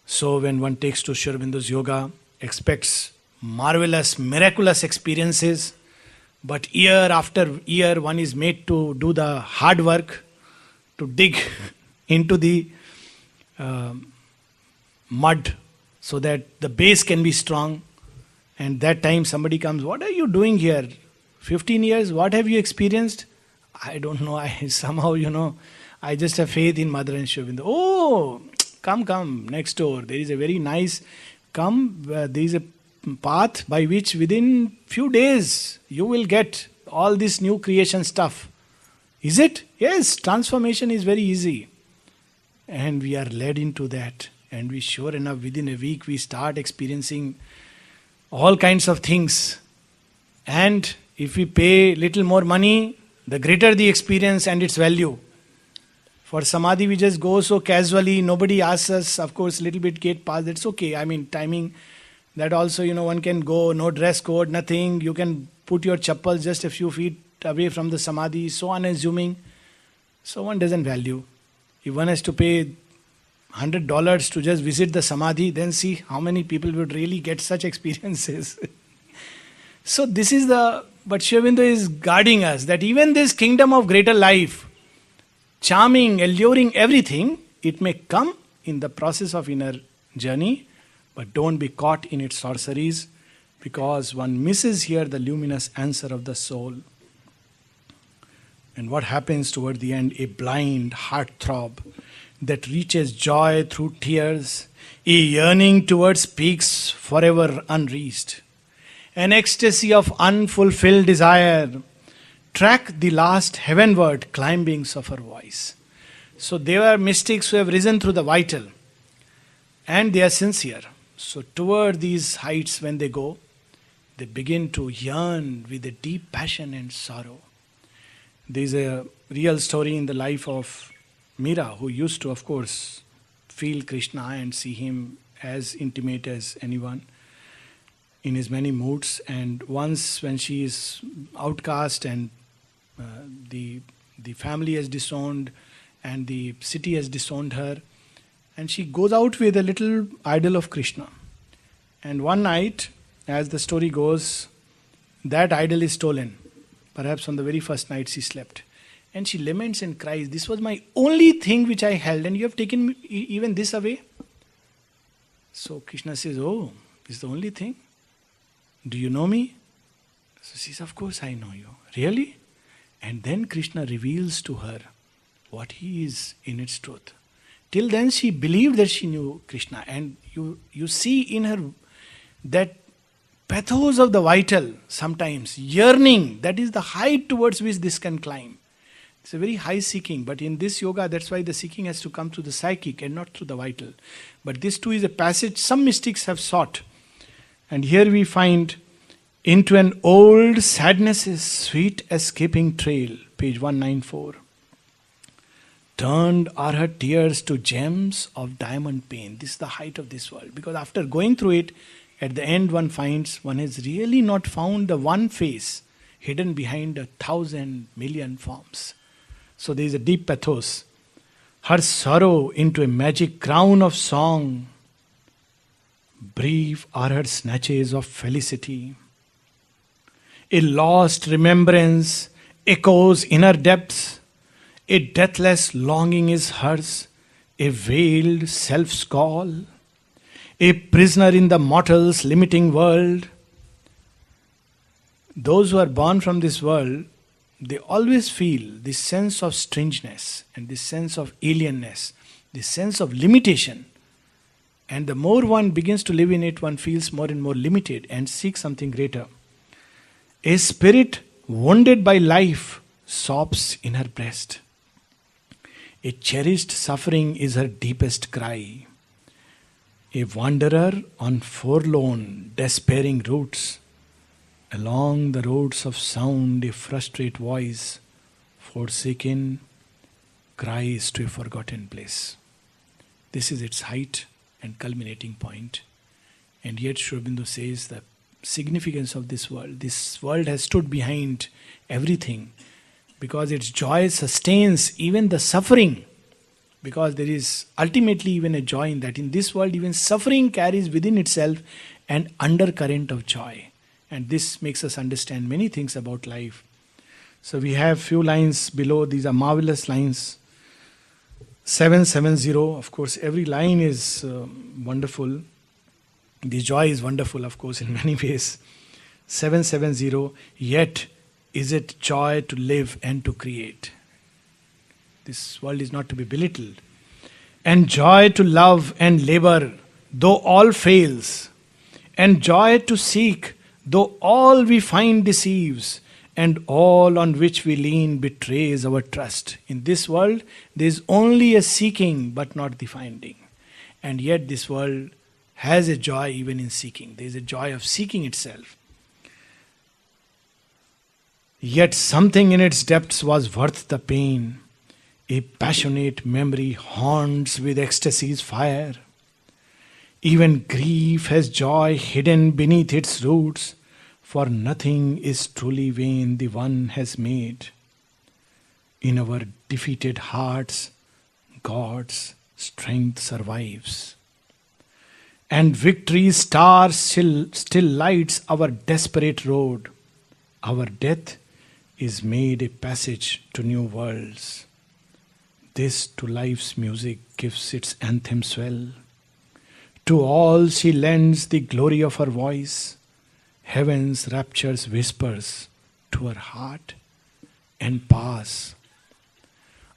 So when one takes to Aurobindo's yoga, expects marvelous, miraculous experiences, but year after year one is made to do the hard work, to dig into the mud so that the base can be strong. And that time somebody comes, what are you doing here? 15 years, what have you experienced? I don't know, I somehow, I just have faith in Mother and Aurobindo. Oh, come, next door. There is a very nice, there is a path by which within few days you will get all this new creation stuff. Is it? Yes, transformation is very easy. And we are led into that. And we sure enough, within a week, we start experiencing all kinds of things. And if we pay little more money, the greater the experience and its value. For Samadhi, we just go so casually, nobody asks us, of course, little bit gate pass, that's okay. I mean, timing, that also, one can go, no dress code, nothing. You can put your chappals just a few feet away from the Samadhi, so unassuming. So one doesn't value. If one has to pay $100 to just visit the Samadhi, then see how many people would really get such experiences. So this is but Aurobindo is guarding us, that even this kingdom of greater life, charming, alluring, everything, it may come in the process of inner journey, but don't be caught in its sorceries, because one misses here the luminous answer of the soul. And what happens toward the end? A blind heartthrob that reaches joy through tears, a yearning towards peaks forever unreached, an ecstasy of unfulfilled desire, track the last heavenward climbings of her voice. So there are mystics who have risen through the vital, and they are sincere. So toward these heights when they go, they begin to yearn with a deep passion and sorrow. There is a real story in the life of Meera, who used to, of course, feel Krishna and see him as intimate as anyone in his many moods. And once when she is outcast and the family has disowned and the city has disowned her, and she goes out with a little idol of Krishna. And one night, as the story goes, that idol is stolen. Perhaps on the very first night she slept. And she laments and cries, this was my only thing which I held, and you have taken even this away. So Krishna says, oh, this is the only thing? Do you know me? So she says, of course I know you. Really? And then Krishna reveals to her what he is in its truth. Till then she believed that she knew Krishna. And you see in her that pathos of the vital, sometimes yearning, that is the height towards which this can climb. It's a very high seeking, but in this yoga, that's why the seeking has to come through the psychic and not through the vital. But this too is a passage some mystics have sought. And here we find, into an old sadness's sweet escaping trail, page 194. Turned are her tears to gems of diamond pain. This is the height of this world. Because after going through it, at the end one finds one has really not found the one face hidden behind 1,000 million forms. So there is a deep pathos. Her sorrow into a magic crown of song. Brief are her snatches of felicity. A lost remembrance echoes in her depths. A deathless longing is hers, a veiled self's call. A prisoner in the mortal's limiting world. Those who are born from this world, they always feel this sense of strangeness and this sense of alienness, this sense of limitation. And the more one begins to live in it, one feels more and more limited and seeks something greater. A spirit wounded by life sobs in her breast. A cherished suffering is her deepest cry. A wanderer on forlorn, despairing routes. Along the roads of sound, a frustrate voice, forsaken, cries to a forgotten place. This is its height and culminating point. And yet Aurobindo says the significance of this world has stood behind everything, because its joy sustains even the suffering. Because there is ultimately even a joy in that. In this world, even suffering carries within itself an undercurrent of joy. And this makes us understand many things about life. So we have few lines below. These are marvelous lines. 770. Of course, every line is wonderful. The joy is wonderful, of course, in many ways. 770. Yet is it joy to live and to create. This world is not to be belittled. And joy to love and labor, though all fails. And joy to seek, though all we find deceives. And all on which we lean betrays our trust. In this world, there is only a seeking, but not the finding. And yet this world has a joy even in seeking. There is a joy of seeking itself. Yet something in its depths was worth the pain. A passionate memory haunts with ecstasy's fire. Even grief has joy hidden beneath its roots, for nothing is truly vain the one has made. In our defeated hearts, God's strength survives. And victory's star still lights our desperate road. Our death is made a passage to new worlds. This to life's music gives its anthem swell. To all she lends the glory of her voice. Heaven's raptures whispers to her heart and pass.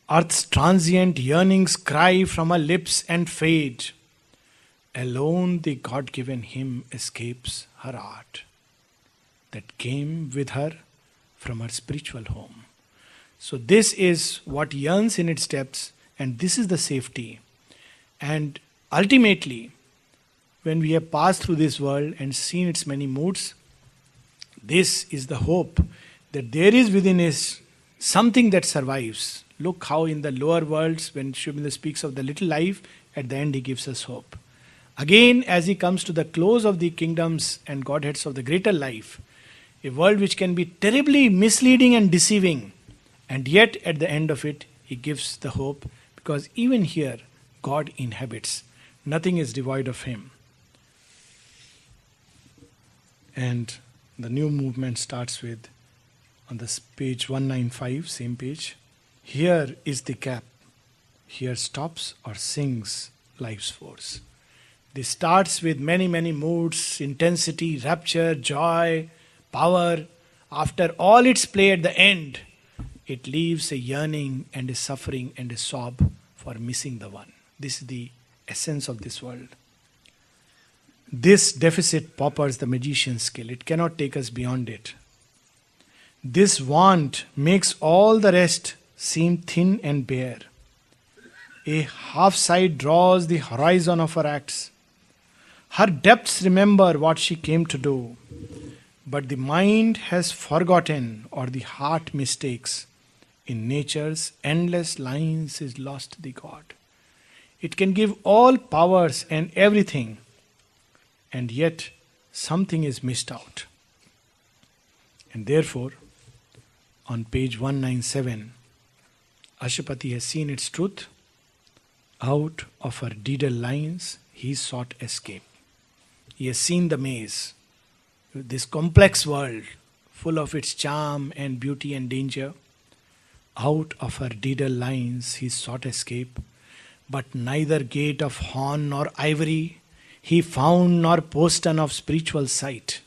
Earth's transient yearnings cry from her lips and fade. Alone the God-given hymn escapes her art, that came with her from her spiritual home. So this is what yearns in its depths, and this is the safety. And ultimately, when we have passed through this world and seen its many moods, this is the hope that there is within us something that survives. Look how in the lower worlds, when Aurobindo speaks of the little life, at the end he gives us hope. Again, as he comes to the close of the kingdoms and godheads of the greater life, a world which can be terribly misleading and deceiving, and yet at the end of it, he gives the hope, because even here, God inhabits. Nothing is devoid of him. And the new movement starts with, on this page 195, same page, here is the gap. Here stops or sings life's force. This starts with many, many moods, intensity, rapture, joy, power. After all its play at the end, it leaves a yearning and a suffering and a sob for missing the one. This is the essence of this world. This deficit paupers the magician's skill. It cannot take us beyond it. This want makes all the rest seem thin and bare. A half sight draws the horizon of her acts. Her depths remember what she came to do. But the mind has forgotten, or the heart mistakes. In nature's endless lines is lost the God. It can give all powers and everything, and yet something is missed out. And therefore, on page 197, Ashapati has seen its truth. Out of her daedal lines, he sought escape. He has seen the maze, this complex world, full of its charm and beauty and danger. Out of her daedal lines, he sought escape, but neither gate of horn nor ivory he found, nor postern of spiritual sight.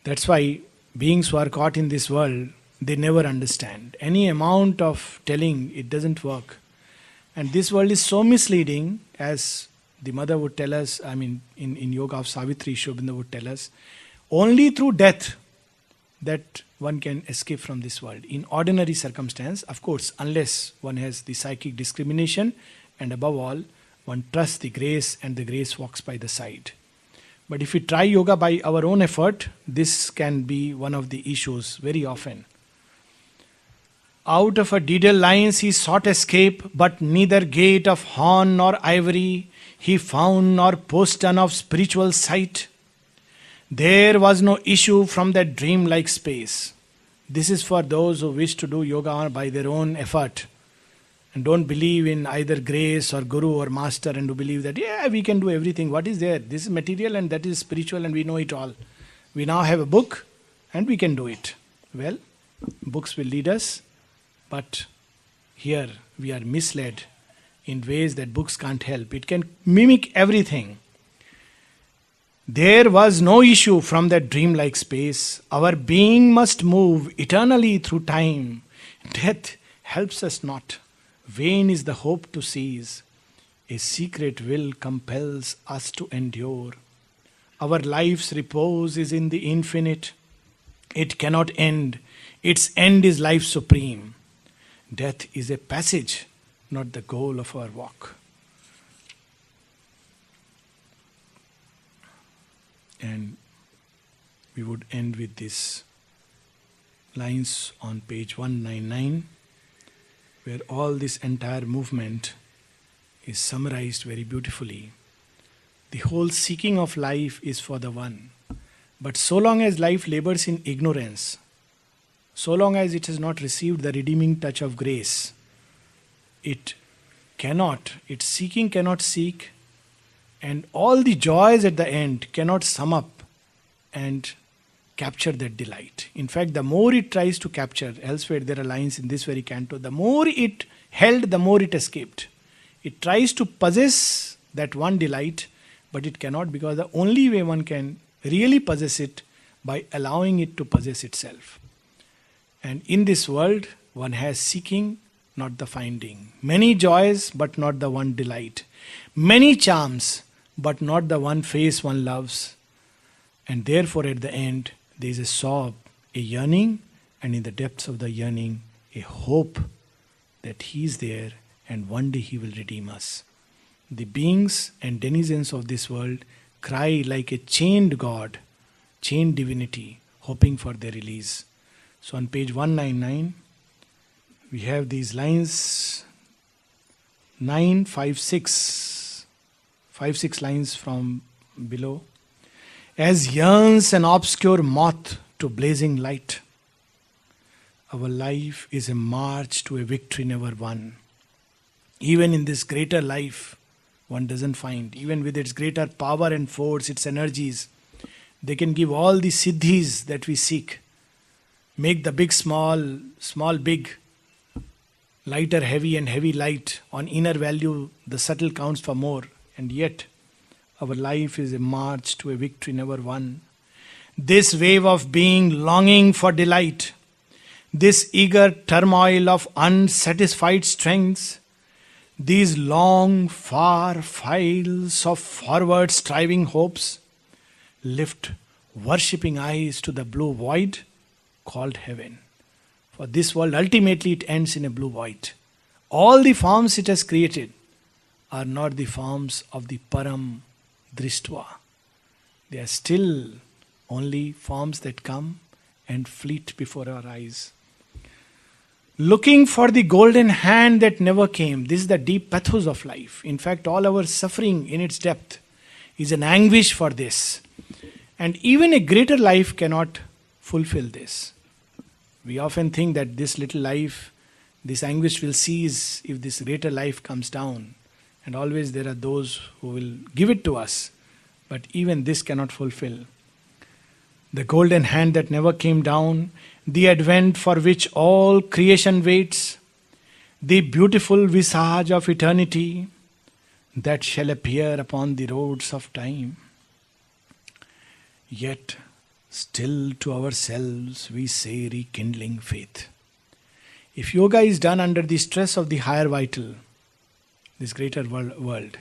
That's why beings who are caught in this world, they never understand. Any amount of telling, it doesn't work. And this world is so misleading, as the mother would tell us, in Yoga of Savitri, Aurobindo would tell us, only through death that one can escape from this world. In ordinary circumstance, of course, unless one has the psychic discrimination, and above all, one trusts the grace and the grace walks by the side. But if we try yoga by our own effort, this can be one of the issues very often. Out of her daedal lines he sought escape, but neither gate of horn nor ivory he found, nor postern of spiritual sight. There was no issue from that dream-like space. This is for those who wish to do yoga by their own effort and don't believe in either grace or guru or master, and who believe that, we can do everything. What is there? This is material and that is spiritual and we know it all. We now have a book and we can do it. Well, books will lead us, but here we are misled in ways that books can't help. It can mimic everything. There was no issue from that dreamlike space. Our being must move eternally through time. Death helps us not. Vain is the hope to seize. A secret will compels us to endure. Our life's repose is in the infinite. It cannot end. Its end is life supreme. Death is a passage, not the goal of our walk. And we would end with these lines on page 199, where all this entire movement is summarized very beautifully. The whole seeking of life is for the one. But so long as life labors in ignorance, so long as it has not received the redeeming touch of grace, its seeking cannot seek, and all the joys at the end cannot sum up and capture that delight. In fact, the more it tries to capture, elsewhere there are lines in this very canto, the more it held, the more it escaped. It tries to possess that one delight, but it cannot, because the only way one can really possess it by allowing it to possess itself. And in this world, one has seeking, not the finding. Many joys, but not the one delight. Many charms, but not the one face one loves. And therefore at the end, there is a sob, a yearning, and in the depths of the yearning, a hope that He is there and one day He will redeem us. The beings and denizens of this world cry like a chained God, chained divinity, hoping for their release. So on page 199, we have these lines, 9, 5, 6, 5, 6 lines from below. As yearns an obscure moth to blazing light, our life is a march to a victory never won. Even in this greater life, one doesn't find, even with its greater power and force, its energies, they can give all the siddhis that we seek. Make the big small, small big, lighter heavy and heavy light. On inner value, the subtle counts for more. And yet, our life is a march to a victory never won. This wave of being longing for delight, this eager turmoil of unsatisfied strengths, these long, far files of forward striving hopes, lift worshipping eyes to the blue void called heaven. For this world, ultimately it ends in a blue void. All the forms it has created are not the forms of the Param Drishtva. They are still only forms that come and fleet before our eyes. Looking for the golden hand that never came. This is the deep pathos of life. In fact, all our suffering in its depth is an anguish for this. And even a greater life cannot fulfill this. We often think that this little life, this anguish will cease if this greater life comes down. And always there are those who will give it to us. But even this cannot fulfill. The golden hand that never came down, the advent for which all creation waits, the beautiful visage of eternity that shall appear upon the roads of time. Yet still to ourselves we say rekindling faith. If yoga is done under the stress of the higher vital, this greater world,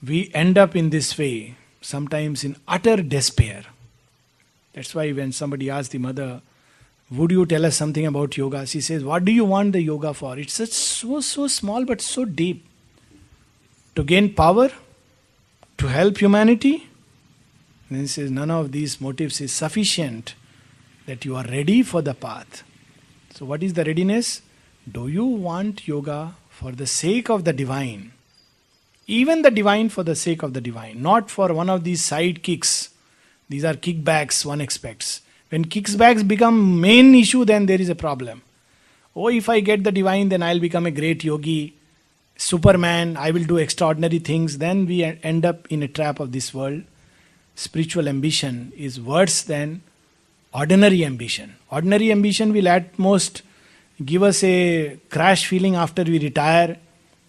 we end up in this way, sometimes in utter despair. That's why when somebody asks the mother, would you tell us something about yoga? She says, what do you want the yoga for? It's such so small but so deep. To gain power? To help humanity? And he says, none of these motives is sufficient that you are ready for the path. So what is the readiness? Do you want yoga for the sake of the divine? Even the divine for the sake of the divine. Not for one of these side kicks. These are kickbacks one expects. When kickbacks become main issue, then there is a problem. Oh, if I get the divine, then I'll become a great yogi, Superman, I will do extraordinary things. Then we end up in a trap of this world. Spiritual ambition is worse than ordinary ambition. Ordinary ambition will at most give us a crash feeling after we retire,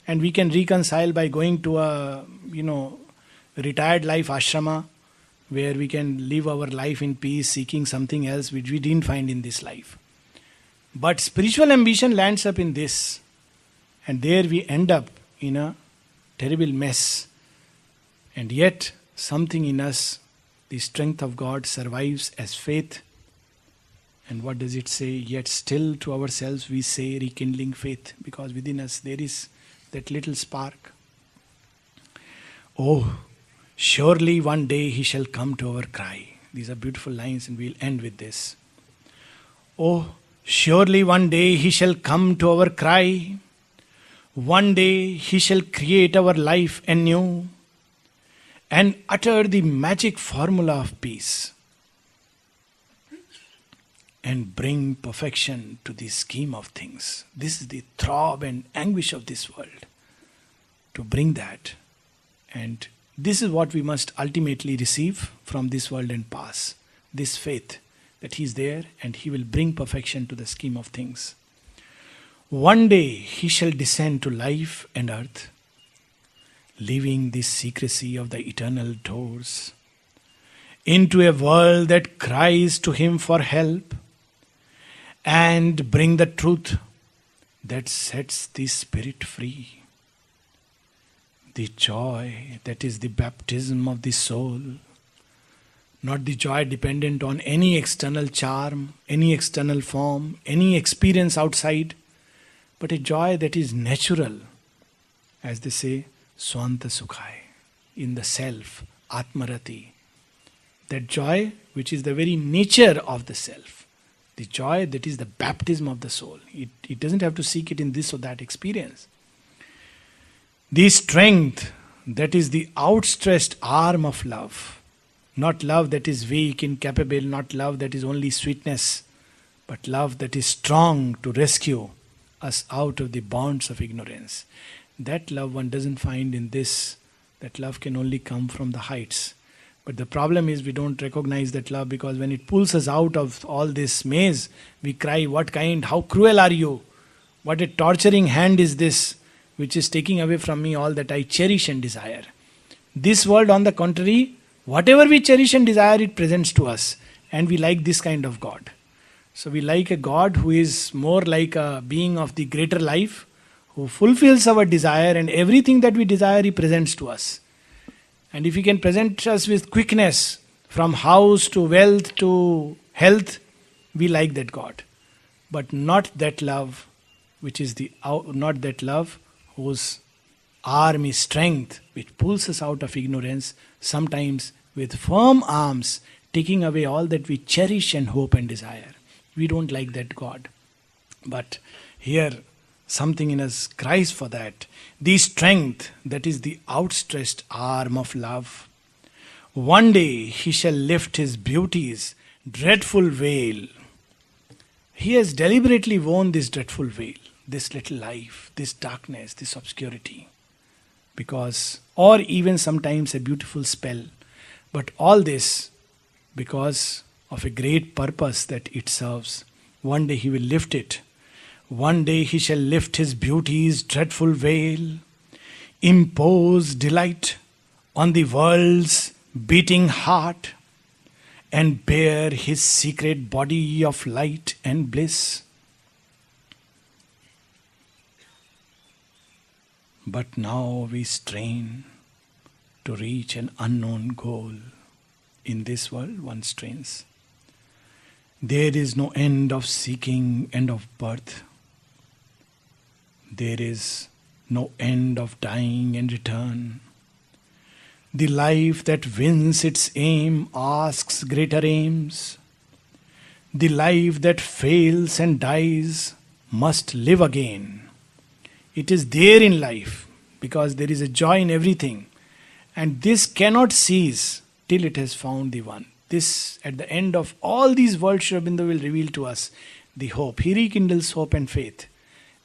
and we can reconcile by going to a retired life ashrama where we can live our life in peace, seeking something else which we didn't find in this life. But spiritual ambition lands up in this, and there we end up in a terrible mess. And yet something in us, the strength of God, survives as faith. And what does it say? Yet still to ourselves we say rekindling faith, because within us there is that little spark. Oh, surely one day he shall come to our cry. These are beautiful lines, and we'll end with this. Oh, surely one day he shall come to our cry. One day he shall create our life anew and utter the magic formula of peace and bring perfection to the scheme of things. This is the throb and anguish of this world. To bring that. And this is what we must ultimately receive from this world and pass. This faith that he is there and he will bring perfection to the scheme of things. One day he shall descend to life and earth, leaving the secrecy of the eternal doors, into a world that cries to him for help, and bring the truth that sets the spirit free. The joy that is the baptism of the soul, not the joy dependent on any external charm, any external form, any experience outside, but a joy that is natural, as they say, Swanta Sukhai, in the self, Atmarati. That joy which is the very nature of the self. The joy that is the baptism of the soul. It doesn't have to seek it in this or that experience. The strength that is the outstretched arm of love. Not love that is weak, incapable, not love that is only sweetness, but love that is strong to rescue us out of the bonds of ignorance. That love one doesn't find in this. That love can only come from the heights. But the problem is we don't recognize that love, because when it pulls us out of all this maze, we cry, what kind, how cruel are you? What a torturing hand is this, which is taking away from me all that I cherish and desire. This world, on the contrary, whatever we cherish and desire, it presents to us. And we like this kind of God. So we like a God who is more like a being of the greater life, who fulfills our desire, and everything that we desire he presents to us. And if he can present us with quickness, from house to wealth to health, we like that God. but not that love which is not that love whose arm is strength, which pulls us out of ignorance, sometimes with firm arms, taking away all that we cherish and hope and desire. We don't like that God. But here, something in us cries for that. The strength that is the outstretched arm of love. One day he shall lift his beauty's dreadful veil. He has deliberately worn this dreadful veil, this little life, this darkness, this obscurity. Because, or even sometimes a beautiful spell. But all this because of a great purpose that it serves. One day he will lift it. One day he shall lift his beauty's dreadful veil, impose delight on the world's beating heart, and bear his secret body of light and bliss. But now we strain to reach an unknown goal. In this world, one strains. There is no end of seeking and of birth. There is no end of dying and return. The life that wins its aim asks greater aims. The life that fails and dies must live again. It is there in life because there is a joy in everything. And this cannot cease till it has found the one. This, at the end of all these worlds, Sri Aurobindo will reveal to us the hope. He rekindles hope and faith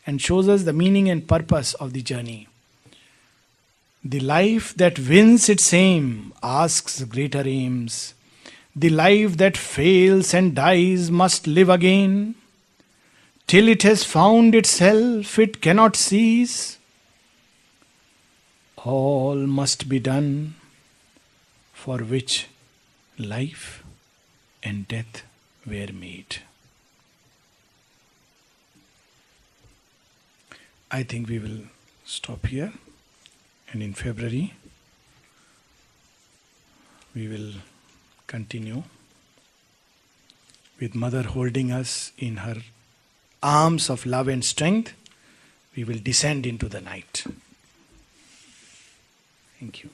and shows us the meaning and purpose of the journey. The life that wins its aim asks greater aims. The life that fails and dies must live again. Till it has found itself, it cannot cease. All must be done for which life and death were made. I think we will stop here, and in February we will continue with Mother holding us in her arms of love and strength. We will descend into the night. Thank you.